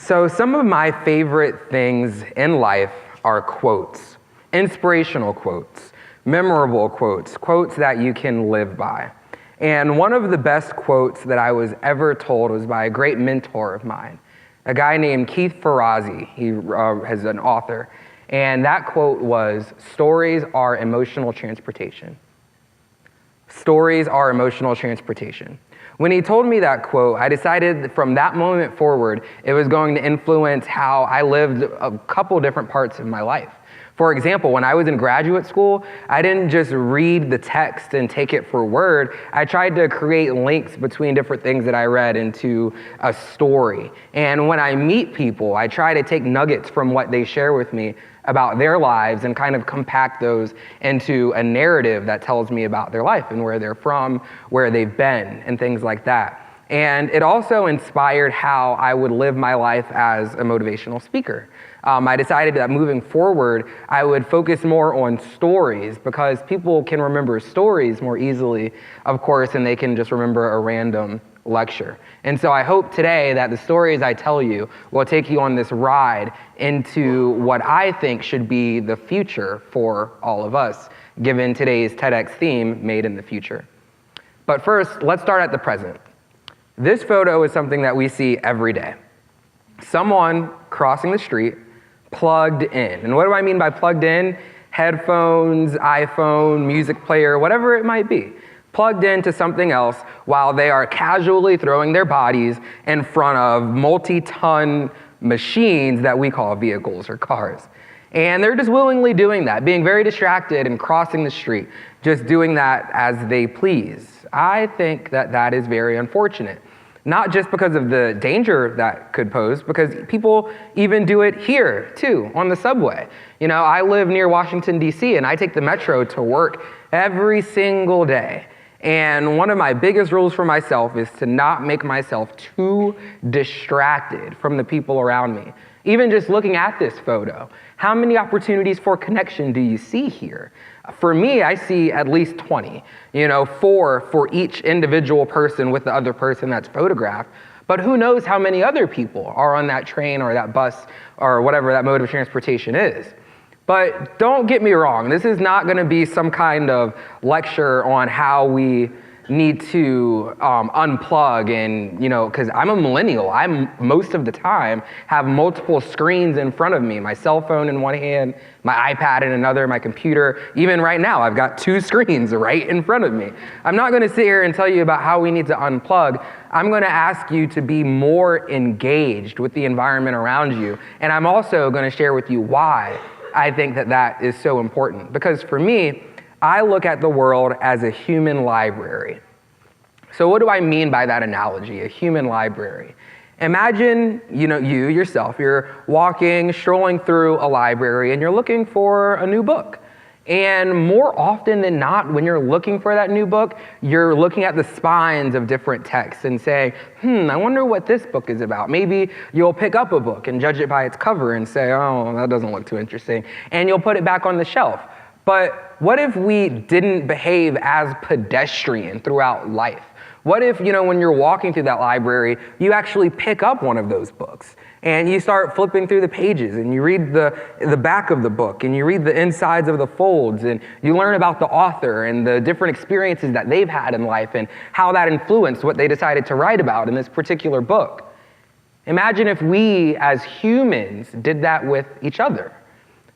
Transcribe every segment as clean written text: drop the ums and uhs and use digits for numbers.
So some of my favorite things in life are quotes, inspirational quotes, memorable quotes, quotes that you can live by. And one of the best quotes that I was ever told was by a great mentor of mine, a guy named Keith Ferrazzi. He is an author. And that quote was, "Stories are emotional transportation." Stories are emotional transportation. When he told me that quote, I decided from that moment forward, it was going to influence how I lived a couple different parts of my life. For example, when I was in graduate school, I didn't just read the text and take it for word. I tried to create links between different things that I read into a story. And when I meet people, I try to take nuggets from what they share with me about their lives and kind of compact those into a narrative that tells me about their life and where they're from, where they've been, and things like that. And it also inspired how I would live my life as a motivational speaker. I decided that moving forward, I would focus more on stories because people can remember stories more easily, of course, than they can just remember a random lecture. And so I hope today that the stories I tell you will take you on this ride into what I think should be the future for all of us, given today's TEDx theme, Made in the Future. But first, let's start at the present. This photo is something that we see every day. Someone crossing the street, plugged in. And what do I mean by plugged in? Headphones, iPhone, music player, whatever it might be. Plugged into something else while they are casually throwing their bodies in front of multi-ton machines that we call vehicles or cars. And they're just willingly doing that, being very distracted and crossing the street, just doing that as they please. I think that that is very unfortunate. Not just because of the danger that could pose, because people even do it here, too, on the subway. You know, I live near Washington, D.C., and I take the metro to work every single day. And one of my biggest rules for myself is to not make myself too distracted from the people around me. Even just looking at this photo, how many opportunities for connection do you see here? For me, I see at least 20, 4 for each individual person with the other person that's photographed. But who knows how many other people are on that train or that bus or whatever that mode of transportation is. But don't get me wrong, this is not going to be some kind of lecture on how we need to unplug and, because I'm a millennial. I'm most of the time have multiple screens in front of me, my cell phone in one hand, my iPad in another, my computer. Even right now, I've got 2 screens right in front of me. I'm not going to sit here and tell you about how we need to unplug. I'm going to ask you to be more engaged with the environment around you. And I'm also going to share with you why I think that that is so important. Because for me, I look at the world as a human library. So what do I mean by that analogy, a human library? Imagine, you yourself, you're walking, strolling through a library, and you're looking for a new book. And more often than not, when you're looking for that new book, you're looking at the spines of different texts and saying, I wonder what this book is about. Maybe you'll pick up a book and judge it by its cover and say, oh, that doesn't look too interesting. And you'll put it back on the shelf. But what if we didn't behave as pedestrian throughout life? What if, when you're walking through that library, you actually pick up one of those books and you start flipping through the pages and you read the back of the book and you read the insides of the folds and you learn about the author and the different experiences that they've had in life and how that influenced what they decided to write about in this particular book. Imagine if we as humans did that with each other.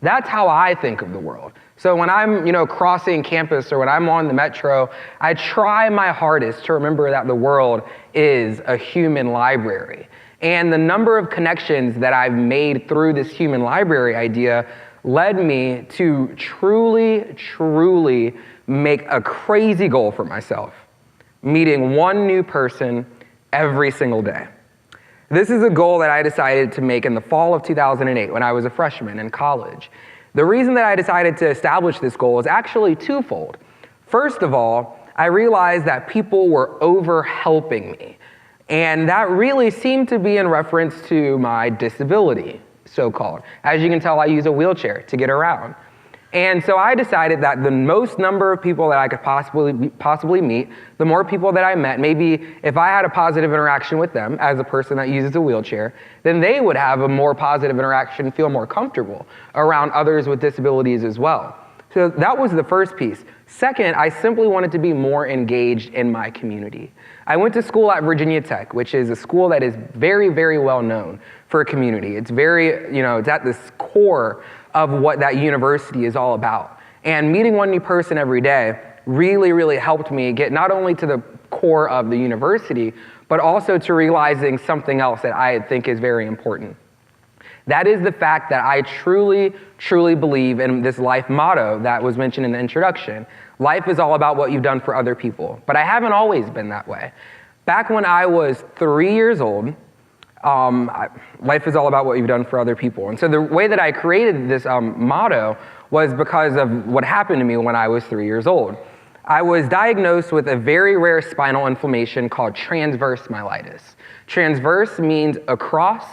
That's how I think of the world. So when I'm, crossing campus or when I'm on the metro, I try my hardest to remember that the world is a human library. And the number of connections that I've made through this human library idea led me to truly make a crazy goal for myself, meeting one new person every single day. This is a goal that I decided to make in the fall of 2008 when I was a freshman in college. The reason that I decided to establish this goal is actually twofold. First of all, I realized that people were over-helping me. And that really seemed to be in reference to my disability, so-called. As you can tell, I use a wheelchair to get around. And so I decided that the most number of people that I could possibly meet, the more people that I met, maybe if I had a positive interaction with them as a person that uses a wheelchair, then they would have a more positive interaction, feel more comfortable around others with disabilities as well. So that was the first piece. Second, I simply wanted to be more engaged in my community. I went to school at Virginia Tech, which is a school that is very, very well known for a community. It's very, it's at the core of what that university is all about. And meeting one new person every day really, really helped me get not only to the core of the university, but also to realizing something else that I think is very important. That is the fact that I truly, truly believe in this life motto that was mentioned in the introduction. Life is all about what you've done for other people. But I haven't always been that way. Back when I was 3 years old, life is all about what you've done for other people. And so the way that I created this motto was because of what happened to me when I was 3 years old. I was diagnosed with a very rare spinal inflammation called transverse myelitis. Transverse means across,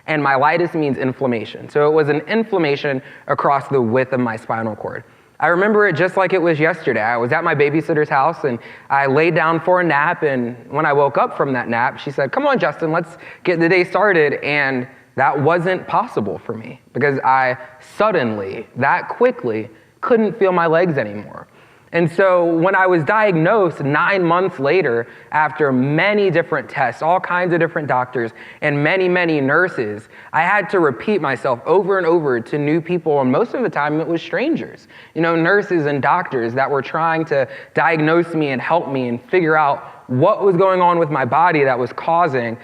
and myelitis means inflammation. So it was an inflammation across the width of my spinal cord. I remember it just like it was yesterday. I was at my babysitter's house and I laid down for a nap, and when I woke up from that nap, she said, "Come on, Justin, let's get the day started." And that wasn't possible for me because I suddenly, that quickly, couldn't feel my legs anymore. And so when I was diagnosed 9 months later, after many different tests, all kinds of different doctors, and many, many nurses, I had to repeat myself over and over to new people, and most of the time it was strangers. Nurses and doctors that were trying to diagnose me and help me and figure out what was going on with my body that was causing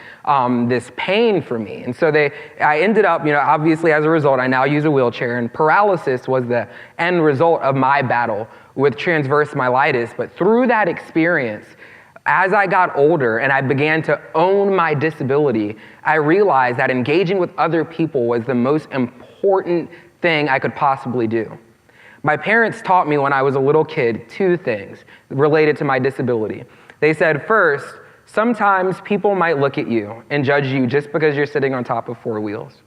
this pain for me. And so I ended up, obviously as a result, I now use a wheelchair, and paralysis was the end result of my battle with transverse myelitis. But through that experience, as I got older and I began to own my disability, I realized that engaging with other people was the most important thing I could possibly do. My parents taught me when I was a little kid 2 things related to my disability. They said, first, sometimes people might look at you and judge you just because you're sitting on top of 4 wheels.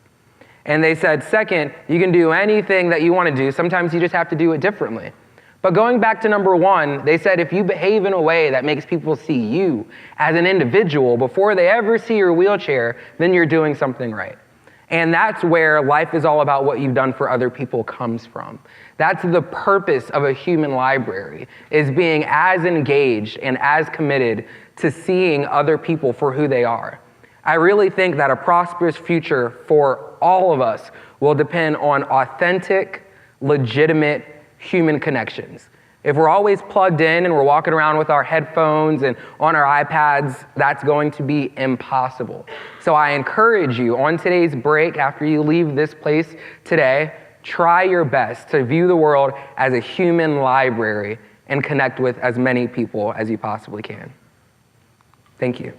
And they said, second, you can do anything that you want to do. Sometimes you just have to do it differently. But going back to number 1, they said if you behave in a way that makes people see you as an individual before they ever see your wheelchair, then you're doing something right. And that's where life is all about what you've done for other people comes from. That's the purpose of a human library, is being as engaged and as committed to seeing other people for who they are. I really think that a prosperous future for all of us will depend on authentic, legitimate human connections. If we're always plugged in and we're walking around with our headphones and on our iPads, that's going to be impossible. So I encourage you on today's break, after you leave this place today, try your best to view the world as a human library and connect with as many people as you possibly can. Thank you.